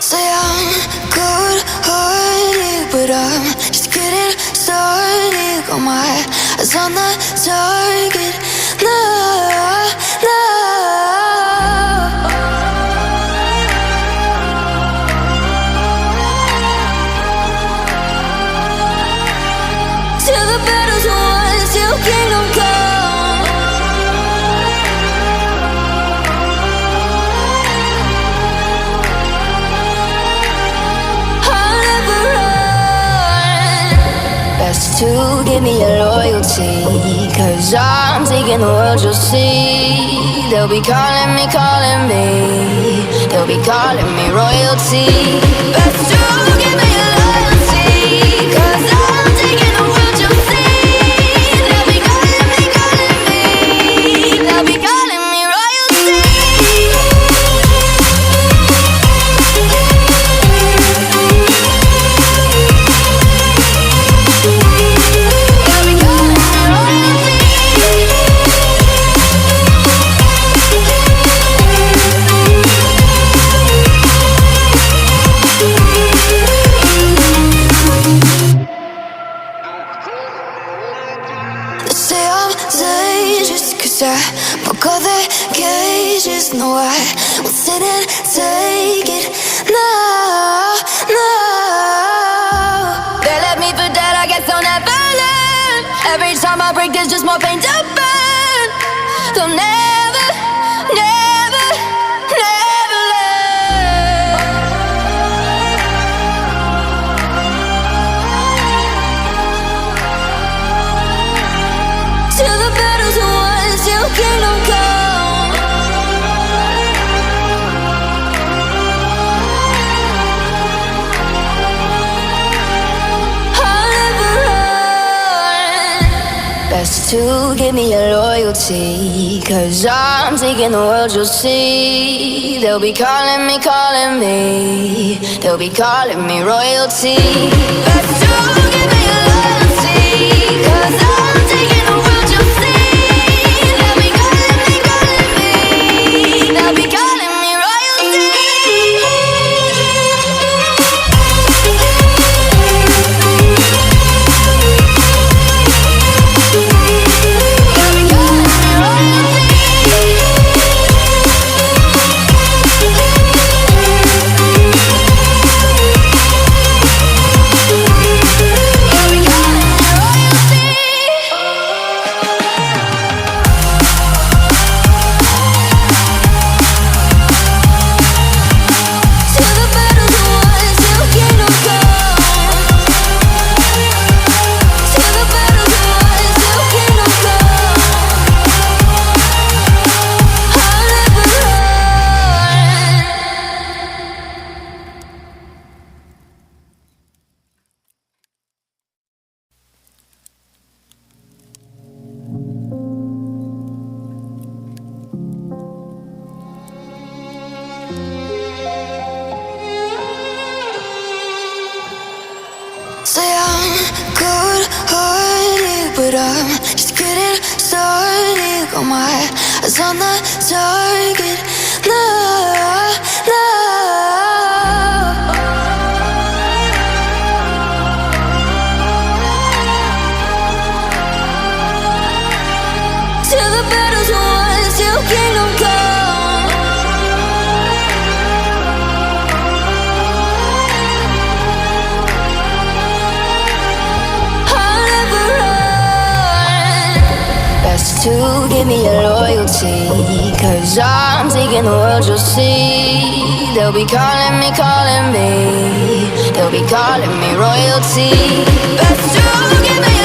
Say I'm good-hearted, but I'm just getting started. Got my eyes on the target. No, no. Till the battle's won, till kingdom come. I'll never run. Best to give me your loyalty, 'cause I'm taking the world, you'll see. They'll be calling me, they'll be calling me royalty. Best to give me your loyalty, 'cause I'm taking the world, you'll see. They'll be calling me, they'll be calling me royalty. They'll be calling me royalty. They say I'm dangerous, 'cause I broke all their cages. No, I won't sit and take it. No, no. They left me for dead, I guess I'll never learn. Every time I break, there's just more pain to burn. They'll never, never, never learn. Till the battle's won, till kingdom come. I'll never run. Best to give me your loyalty, 'cause I'm taking the world, you'll see. They'll be calling me, they'll be calling me royalty. Best to give me your loyalty, 'cause I'm taking the world, you'll see. They'll be calling me, they'll be calling me royalty. They'll be calling me royalty. They'll be calling me royalty. Till the battle's won, till kingdom come. Till the battle's won, till kingdom come. I'll never run. Say I'm good-hearted, but I'm just getting started. Got my eyes on the target. No, no. Till the battle's won, till kingdom come. I'll never run. Best to give me your loyalty, 'cause I'm taking the world, you'll see. They'll be calling me, they'll be calling me royalty. Best to give me